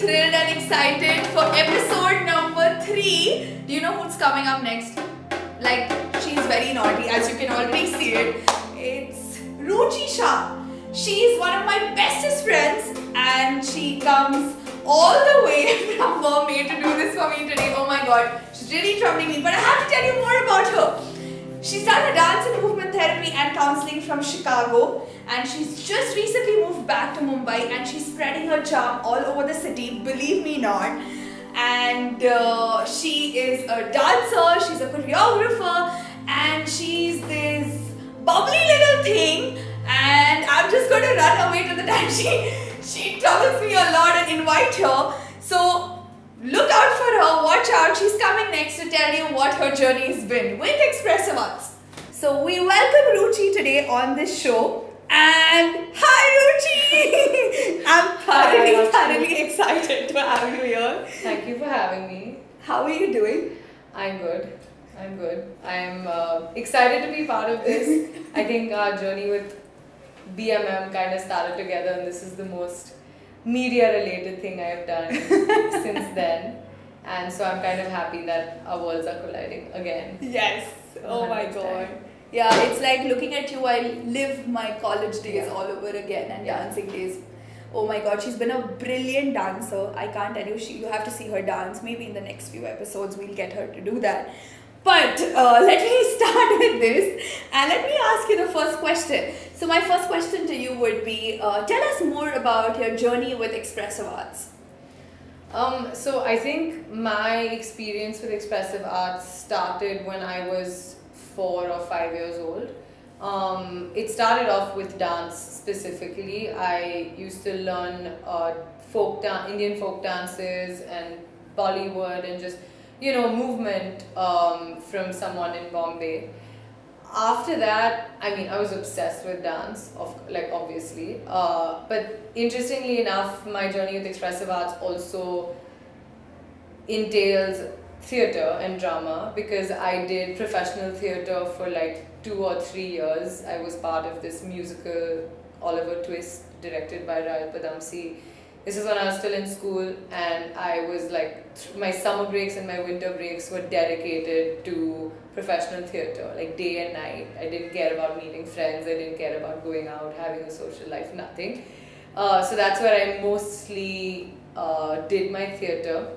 thrilled and excited for episode number 3. Do you know who's coming up next? Like, she's very naughty, as you can already see it. It's Ruchi. She's one of my bestest friends and she comes all the way from Bombay to do this for me today. Oh my god, she's really troubling me, but I have to tell you more about her. She's done a dance and movement therapy and counseling from Chicago, and she's just recently moved back to Mumbai and she's spreading her charm all over the city, believe me not. And she is a dancer, she's a choreographer, and she's this bubbly little thing, and I'm just going to run away to the dance. She troubles me a lot and invite her. So look out for her, watch out. She's coming next to tell you what her journey's been with Expressive Arts. So we welcome Ruchi today on this show. And hi Ruchi! I'm thoroughly excited to have you here. Thank you for having me. How are you doing? I'm good. I'm excited to be part of this. I think our journey with BMM kind of started together, and this is the most media-related thing I've done since then. And so I'm kind of happy that our worlds are colliding again. Yes. Oh my god. Yeah, it's like looking at you, I live my college days all over again and dancing days. Oh my god, she's been a brilliant dancer. I can't tell you, you have to see her dance. Maybe in the next few episodes we'll get her to do that. But let me start with this and let me ask you the first question. So my first question to you would be, tell us more about your journey with Expressive Arts. So I think my experience with Expressive Arts started when I was 4 or 5 years old. It started off with dance specifically. I used to learn Indian folk dances and Bollywood and just movement from someone in Bombay. After that, I was obsessed with dance, obviously. But interestingly enough, my journey with Expressive Arts also entails theatre and drama, because I did professional theatre for 2 or 3 years. I was part of this musical, Oliver Twist, directed by Rayal Padamsee. This is when I was still in school, and I was my summer breaks and my winter breaks were dedicated to professional theatre, day and night. I didn't care about meeting friends, I didn't care about going out, having a social life, nothing. So that's where I mostly did my theatre.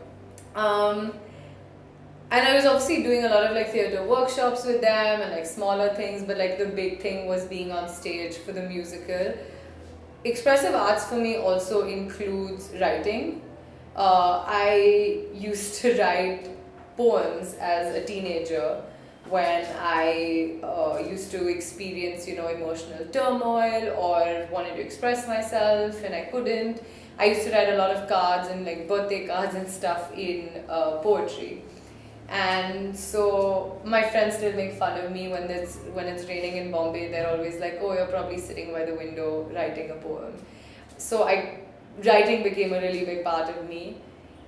And I was obviously doing a lot of theatre workshops with them and smaller things, but the big thing was being on stage for the musical. Expressive Arts for me also includes writing. I used to write poems as a teenager when I used to experience, emotional turmoil or wanted to express myself and I couldn't. I used to write a lot of cards and birthday cards and stuff in poetry. And so my friends still make fun of me when it's raining in Bombay. They're always like, oh, you're probably sitting by the window writing a poem. So writing became a really big part of me.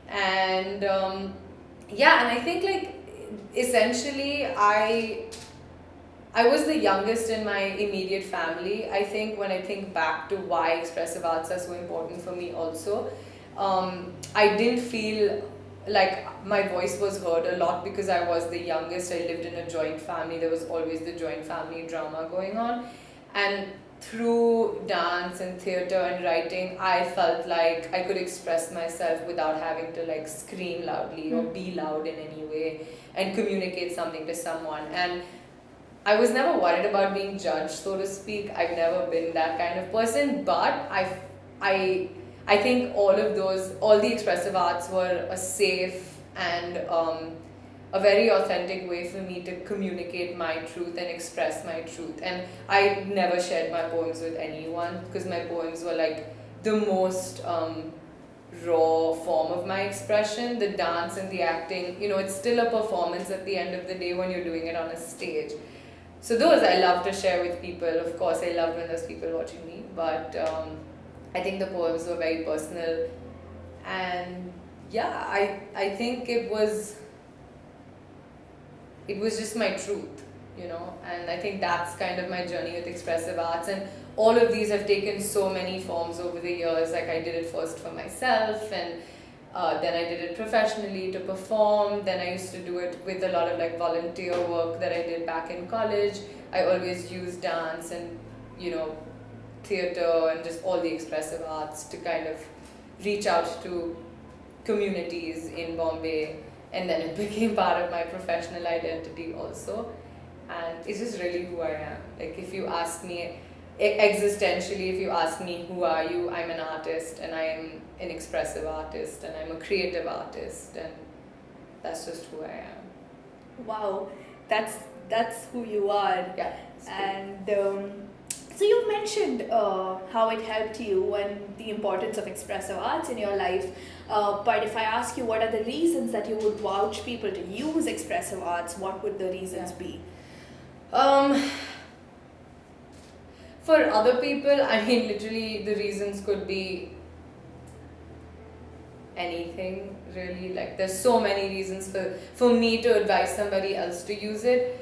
And and I think essentially I was the youngest in my immediate family. I think when I think back to why Expressive Arts are so important for me also, I didn't feel like my voice was heard a lot because I was the youngest. I lived in a joint family. There was always the joint family drama going on. And through dance and theatre and writing, I felt like I could express myself without having to scream loudly or be loud in any way and communicate something to someone. And I was never worried about being judged, so to speak. I've never been that kind of person, but I think all the expressive arts were a safe and a very authentic way for me to communicate my truth and express my truth. And I never shared my poems with anyone because my poems were the most raw form of my expression. The dance and the acting, it's still a performance at the end of the day when you're doing it on a stage. So those I love to share with people. Of course, I love when there's people watching me, but I think the poems were very personal. And yeah, I think it was just my truth, and I think that's kind of my journey with expressive arts. And all of these have taken so many forms over the years. I did it first for myself, and Then I did it professionally to perform. Then I used to do it with a lot of like volunteer work that I did back in college. I always used dance and, you know, theatre and just all the expressive arts to kind of reach out to communities in Bombay, and then it became part of my professional identity also. And it's just really who I am. Like, if you ask me existentially, if you ask me who are you, I'm an artist, and I'm an expressive artist, and I'm a creative artist, and that's just who I am. Wow, that's who you are. Yeah. And so you mentioned how it helped you and the importance of expressive arts in your life. But if I ask you what are the reasons that you would vouch people to use expressive arts, what would the reasons be? For other people, I mean, literally the reasons could be anything, really. Like, there's so many reasons for me to advise somebody else to use it.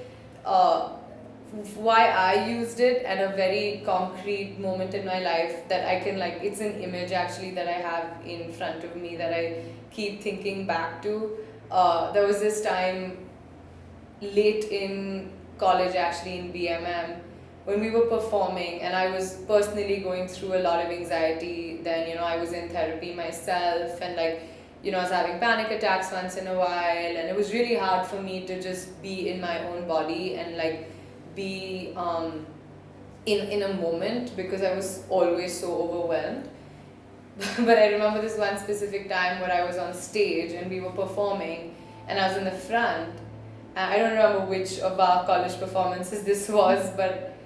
Why I used it at a very concrete moment in my life that I can, like, it's an image actually that I have in front of me that I keep thinking back to. There was this time late in college, actually in BMM, when we were performing, and I was personally going through a lot of anxiety. Then, you know, I was in therapy myself, and like, you know, I was having panic attacks once in a while, and it was really hard for me to just be in my own body and like be in a moment, because I was always so overwhelmed. But I remember this one specific time where I was on stage and we were performing, and I was in the front. I don't remember which of our college performances this was, but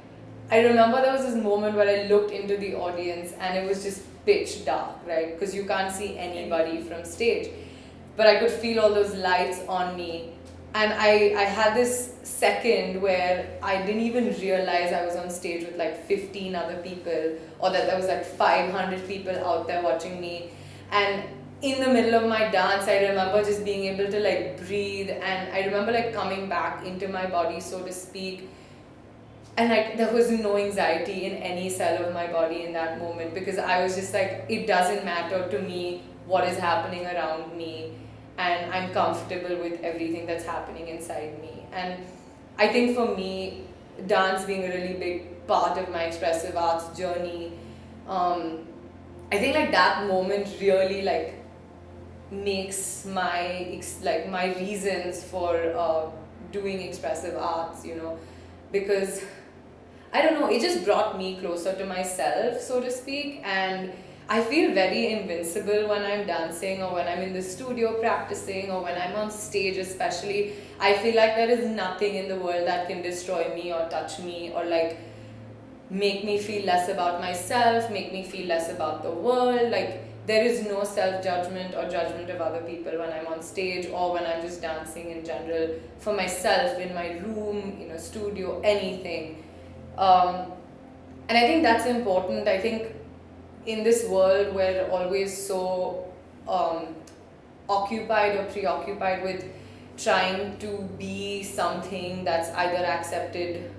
I remember there was this moment where I looked into the audience and it was just pitch dark, right? Because you can't see anybody from stage. But I could feel all those lights on me. And I had this second where I didn't even realize I was on stage with like 15 other people, or that there was like 500 people out there watching me. And in the middle of my dance, I remember just being able to like breathe, and I remember like coming back into my body, so to speak. And like, there was no anxiety in any cell of my body in that moment, because I was just like, it doesn't matter to me what is happening around me, and I'm comfortable with everything that's happening inside me. And I think for me, dance being a really big part of my expressive arts journey, I think like that moment really like makes my reasons for doing expressive arts, you know, because I don't know, it just brought me closer to myself, so to speak. And I feel very invincible when I'm dancing, or when I'm in the studio practicing, or when I'm on stage especially. I feel like there is nothing in the world that can destroy me or touch me, or like make me feel less about myself, make me feel less about the world. Like, there is no self-judgment or judgment of other people when I'm on stage, or when I'm just dancing in general for myself in my room, in a studio, anything. And I think that's important. I think in this world where we're always so occupied or preoccupied with trying to be something that's either accepted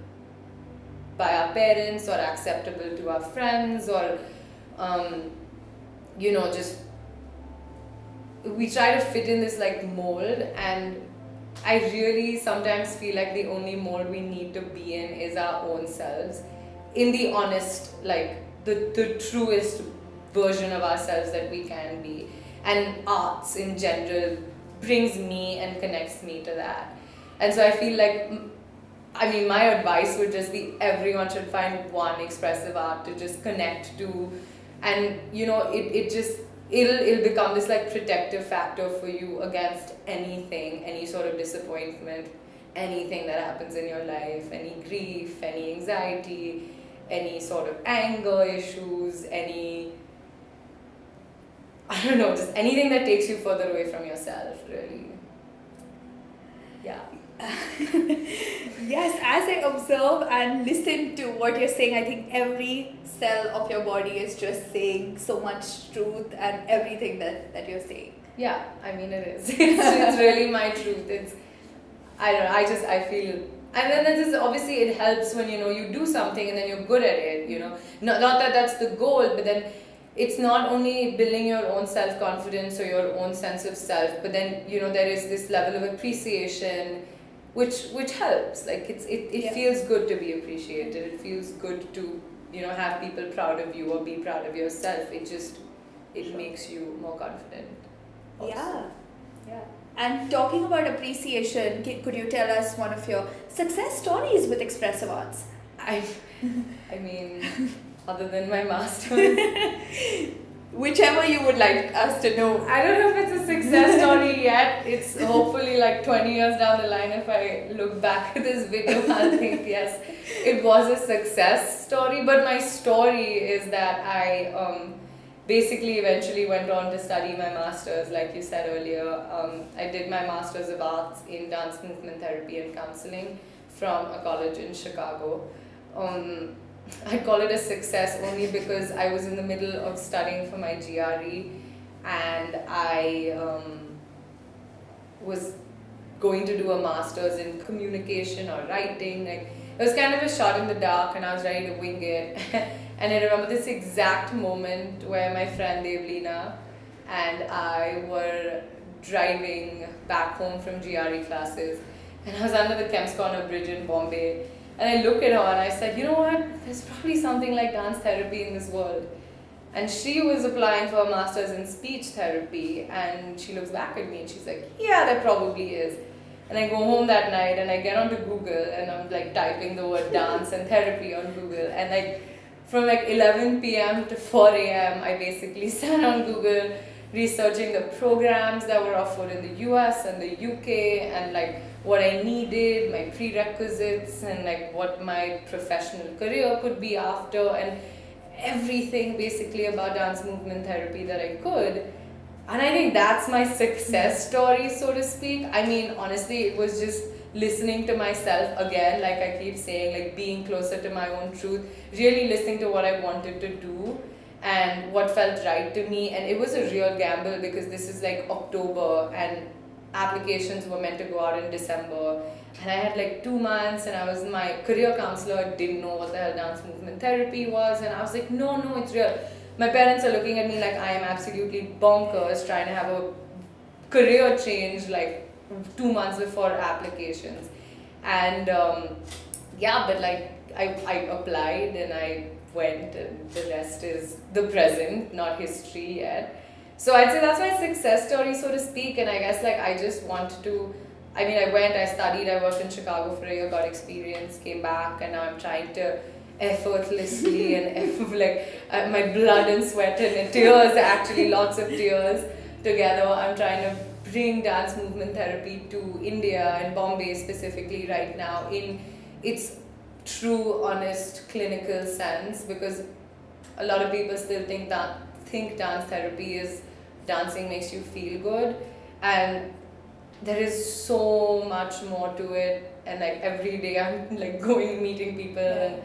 by our parents or acceptable to our friends, or you know, just we try to fit in this like mold. And I really sometimes feel like the only mold we need to be in is our own selves, in the honest, like the truest version of ourselves that we can be. And arts in general brings me and connects me to that. And so I feel like, I mean, my advice would just be everyone should find one expressive art to just connect to. And you know, it'll become this like protective factor for you against anything, any sort of disappointment, anything that happens in your life, any grief, any anxiety, any sort of anger issues, any, I don't know, just anything that takes you further away from yourself, really. Yeah. Yes, as I observe and listen to what you're saying, I think every cell of your body is just saying so much truth and everything that you're saying. Yeah, I mean, it is. It's really my truth. It's, I don't know, I feel, and then this is, obviously it helps when, you know, you do something and then you're good at it, you know. Not that that's the goal, but then it's not only building your own self-confidence or your own sense of self, but then, you know, there is this level of appreciation which helps. Like it feels good to be appreciated. It feels good to, you know, have people proud of you or be proud of yourself. It makes you more confident also. Yeah. And talking about appreciation, could you tell us one of your success stories with Expressive Arts? I mean, other than my master's, Whichever you would like us to know. I don't know if it's a success story yet. It's hopefully like 20 years down the line, if I look back at this video, I'll think, yes, it was a success story. But my story is that I basically eventually went on to study my master's, like you said earlier. I did my master's of arts in dance movement therapy and counseling from a college in Chicago. I call it a success only because I was in the middle of studying for my GRE, and I was going to do a master's in communication or writing. Like, it was kind of a shot in the dark, and I was ready to wing it. And I remember this exact moment where my friend Devlina and I were driving back home from GRE classes, and I was under the Kemp's Corner Bridge in Bombay. And I look at her and I said, you know what, there's probably something like dance therapy in this world. And she was applying for a master's in speech therapy, and she looks back at me and she's like, yeah, there probably is. And I go home that night and I get onto Google and I'm like typing the word dance and therapy on Google. And like from like 11 p.m. to 4 a.m. I basically sat on Google researching the programs that were offered in the US and the UK, and like what I needed, my prerequisites, and like what my professional career could be after, and everything basically about dance movement therapy that I could. And I think that's my success story, so to speak. I mean, honestly, it was just listening to myself again, like I keep saying, like being closer to my own truth, really listening to what I wanted to do and what felt right to me. And it was a real gamble because this is like October and applications were meant to go out in December, and I had like 2 months, and I was, my career counselor didn't know what the hell dance movement therapy was, and I was like, no, it's real. My parents are looking at me like I am absolutely bonkers trying to have a career change like 2 months before applications. And but like I applied and I went, and the rest is the present, not history yet. So I'd say that's my success story, so to speak. And I guess like I just want to, I mean, I went, I studied, I worked in Chicago for a year, got experience, came back, and now I'm trying to effortlessly and my blood and sweat and tears, actually lots of tears together, I'm trying to bring dance movement therapy to India and Bombay specifically right now in its true, honest, clinical sense, because a lot of people still think dance therapy is dancing makes you feel good, and there is so much more to it. And like every day I'm like going, meeting people, and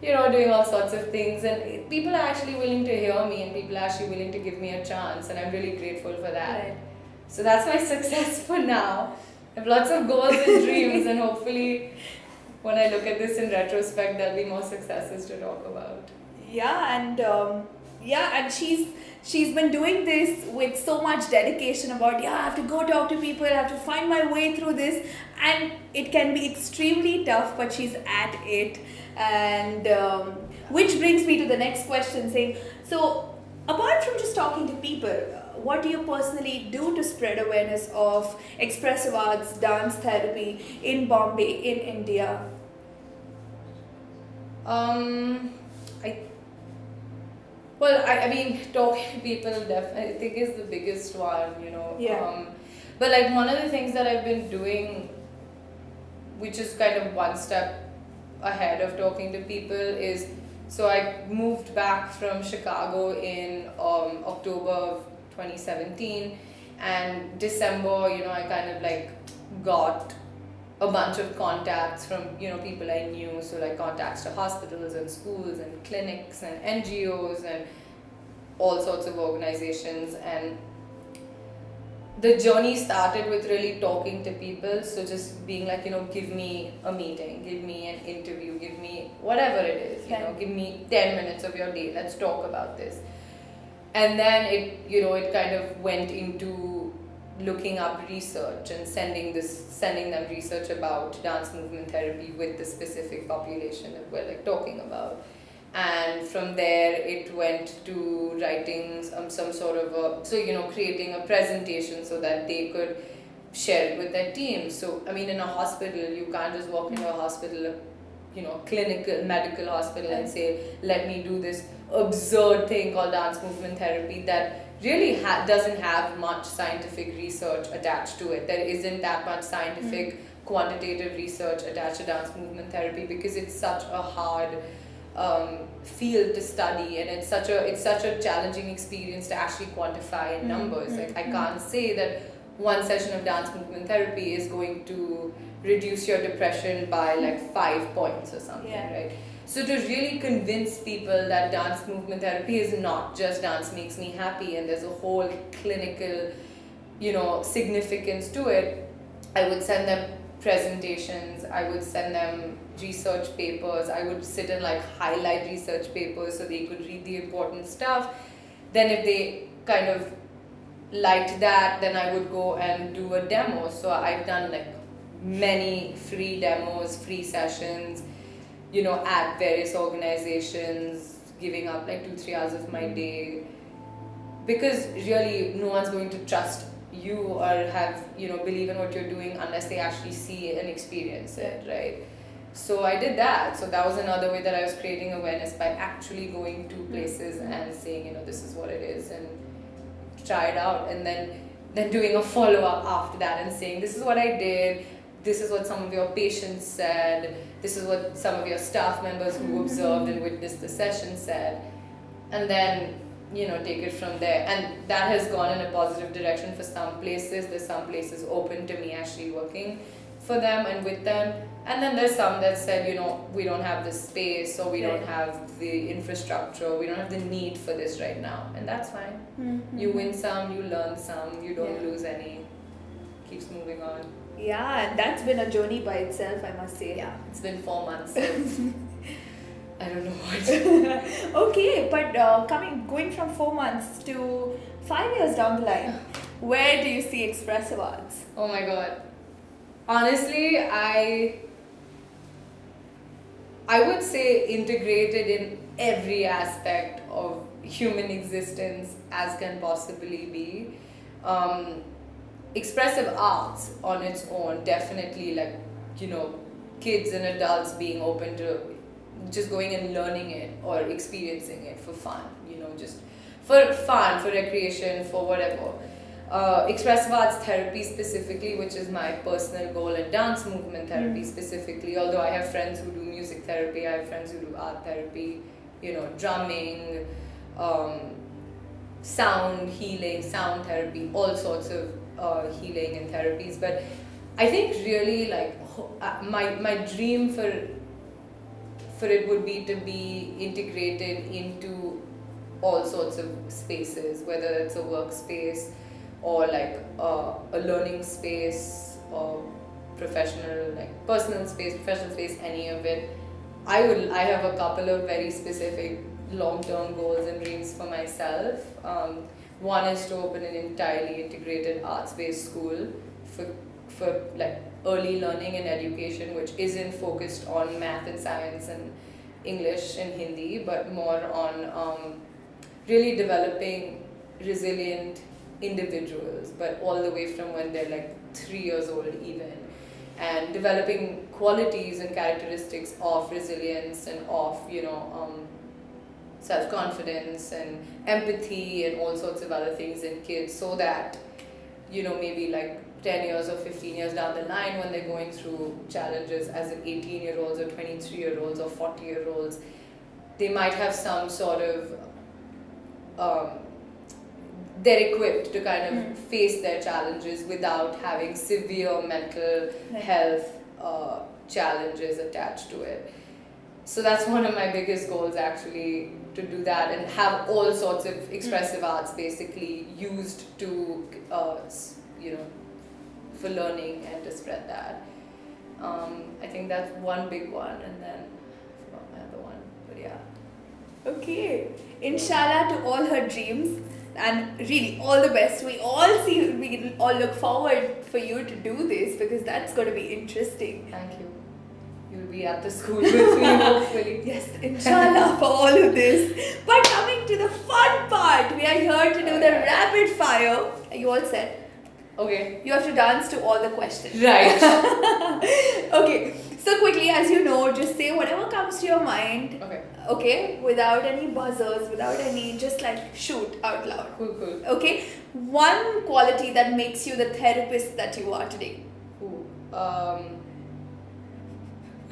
you know, doing all sorts of things, and people are actually willing to hear me, and people are actually willing to give me a chance, and I'm really grateful for that. Right. So that's my success for now. I have lots of goals and dreams, and hopefully when I look at this in retrospect, there'll be more successes to talk about. And she's been doing this with so much dedication about, I have to go talk to people, I have to find my way through this, and it can be extremely tough, but she's at it. And which brings me to the next question, saying, so apart from just talking to people, what do you personally do to spread awareness of expressive arts, dance therapy in Bombay, in India? I mean, talking to people definitely I think is the biggest one, you know. Yeah. But like one of the things that I've been doing, which is kind of one step ahead of talking to people, is, so I moved back from Chicago in October of 2017, and December, you know, I kind of like got a bunch of contacts from, you know, people I knew, so like contacts to hospitals and schools and clinics and NGOs and all sorts of organizations. And the journey started with really talking to people, so just being like, you know, give me a meeting, give me an interview, give me whatever it is, you know, give me 10 minutes of your day, let's talk about this. And then it kind of went into looking up research and sending them research about dance movement therapy with the specific population that we're like talking about. And from there it went to writing some sort of creating a presentation so that they could share it with their team. So I mean, in a hospital you can't just walk into a hospital, clinical medical hospital, and say, let me do this absurd thing called dance movement therapy that really doesn't have much scientific research attached to it. There isn't that much scientific quantitative research attached to dance movement therapy because it's such a hard field to study, and it's such a challenging experience to actually quantify in numbers. Like I can't say that one session of dance movement therapy is going to reduce your depression by like 5 points or something, right? So to really convince people that dance movement therapy is not just dance makes me happy and there's a whole clinical, significance to it, I would send them presentations, I would send them research papers, I would sit and like highlight research papers so they could read the important stuff. Then if they kind of liked that, then I would go and do a demo. So I've done like many free demos, free sessions, at various organizations, giving up like 2-3 hours of my day, because really no one's going to trust you or have believe in what you're doing unless they actually see it and experience it, right? So I did that. So that was another way that I was creating awareness, by actually going to places and saying, this is what it is, and try it out, and then doing a follow-up after that and saying, this is what I did, this is what some of your patients said, this is what some of your staff members who observed and witnessed the session said, and then take it from there. And that has gone in a positive direction for some places. There's some places open to me actually working for them and with them, and then there's some that said, we don't have the space, or we don't have the infrastructure, we don't have the need for this right now, and that's fine. You win some, you learn some, you don't lose any, keeps moving on. Yeah, and that's been a journey by itself, I must say. Yeah, it's been 4 months since I don't know what. Okay, but going from 4 months to 5 years down the line, where do you see Expressive Arts? Oh my god. Honestly, I would say integrated in every aspect of human existence as can possibly be. Expressive arts on its own, definitely, like, kids and adults being open to just going and learning it or experiencing it for fun, just for fun, for recreation, for whatever. Expressive arts therapy specifically, which is my personal goal, and dance movement therapy specifically, although I have friends who do music therapy, I have friends who do art therapy, drumming, sound healing, sound therapy, all sorts of healing and therapies. But I think really like my dream for it would be to be integrated into all sorts of spaces, whether it's a workspace or like a learning space or professional, like personal space, professional space, any of it. I have a couple of very specific long-term goals and dreams for myself. One is to open an entirely integrated arts-based school for like early learning and education, which isn't focused on math and science and English and Hindi, but more on really developing resilient individuals, but all the way from when they're like 3 years old even, and developing qualities and characteristics of resilience and of self-confidence and empathy and all sorts of other things in kids, so that maybe like 10 years or 15 years down the line, when they're going through challenges as an 18-year-olds or 23-year-olds or 40-year-olds, they might have some sort of they're equipped to kind of face their challenges without having severe mental health challenges attached to it. So that's one of my biggest goals, actually, to do that and have all sorts of expressive arts basically used to, for learning and to spread that. I think that's one big one, and then I forgot my other one, but yeah. Okay. Inshallah to all her dreams and really all the best. We all look forward for you to do this because that's going to be interesting. Thank you. You'll be at the school with me, hopefully. Yes, inshallah for all of this. But coming to the fun part, we are here to do the rapid fire. Are you all set? Okay. You have to dance to all the questions. Right. Okay. So quickly, as you know, just say whatever comes to your mind. Okay. Okay, without any buzzers, without any, just like shoot out loud. Cool. Okay, one quality that makes you the therapist that you are today. Ooh. I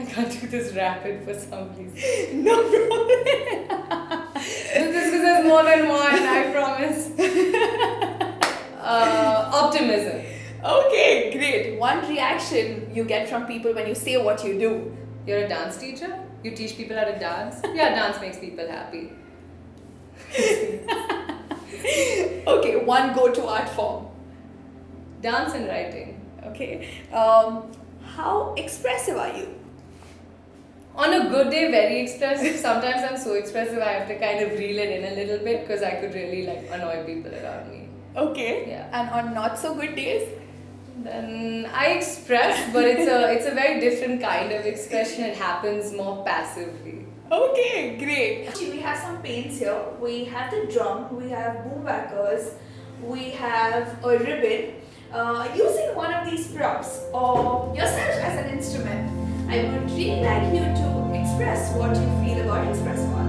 can't do this rapid for some reason. No problem. This because there's more than one, I promise. Optimism. Okay, great. One reaction you get from people when you say what you do. You're a dance teacher? You teach people how to dance? Yeah, dance makes people happy. Okay, one go-to art form. Dance and writing. Okay. How expressive are you? On a good day, very expressive. Sometimes I'm so expressive I have to kind of reel it in a little bit because I could really annoy people around me. Okay. Yeah. And on not so good days? Then I express, but it's a very different kind of expression. It happens more passively. Okay, great. We have some paints here. We have the drum, we have boombackers, we have a ribbon. Using one of these props or yourself as an instrument, I would really like you to express what you feel about expressive arts.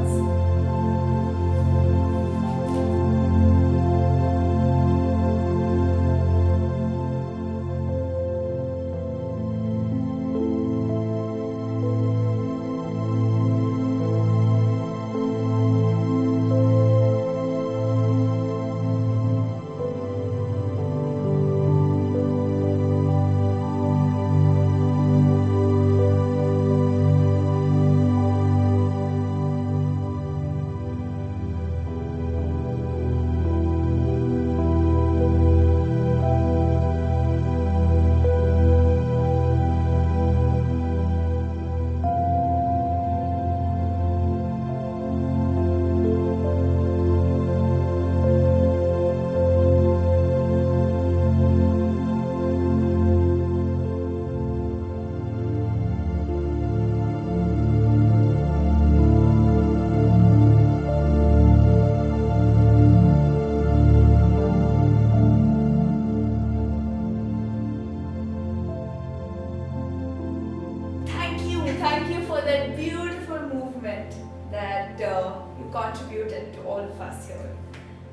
Thank you for that beautiful movement that you contributed to all of us here.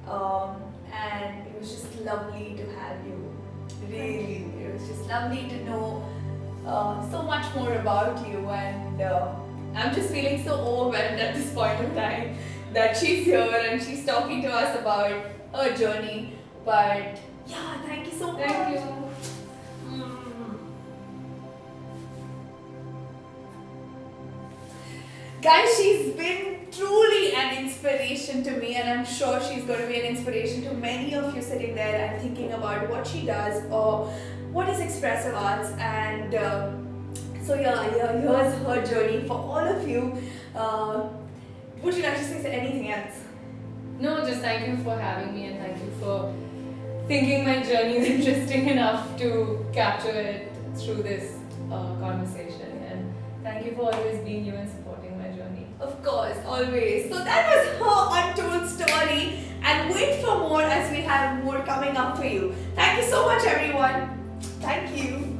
And it was just lovely to have you. Really, it was just lovely to know so much more about you. And I'm just feeling so overwhelmed at this point of time that she's here and she's talking to us about her journey. But yeah, thank you so much. Thank you. Guys, she's been truly an inspiration to me, and I'm sure she's going to be an inspiration to many of you sitting there and thinking about what she does or what is expressive arts. And so yeah, here's her journey for all of you. Would you like to say anything else? No, just thank you for having me and thank you for thinking my journey is interesting enough to capture it through this conversation. And thank you for always being you and supporting my journey. Of course, always. So that was her untold story, and wait for more as we have more coming up for you. Thank you so much, everyone. Thank you.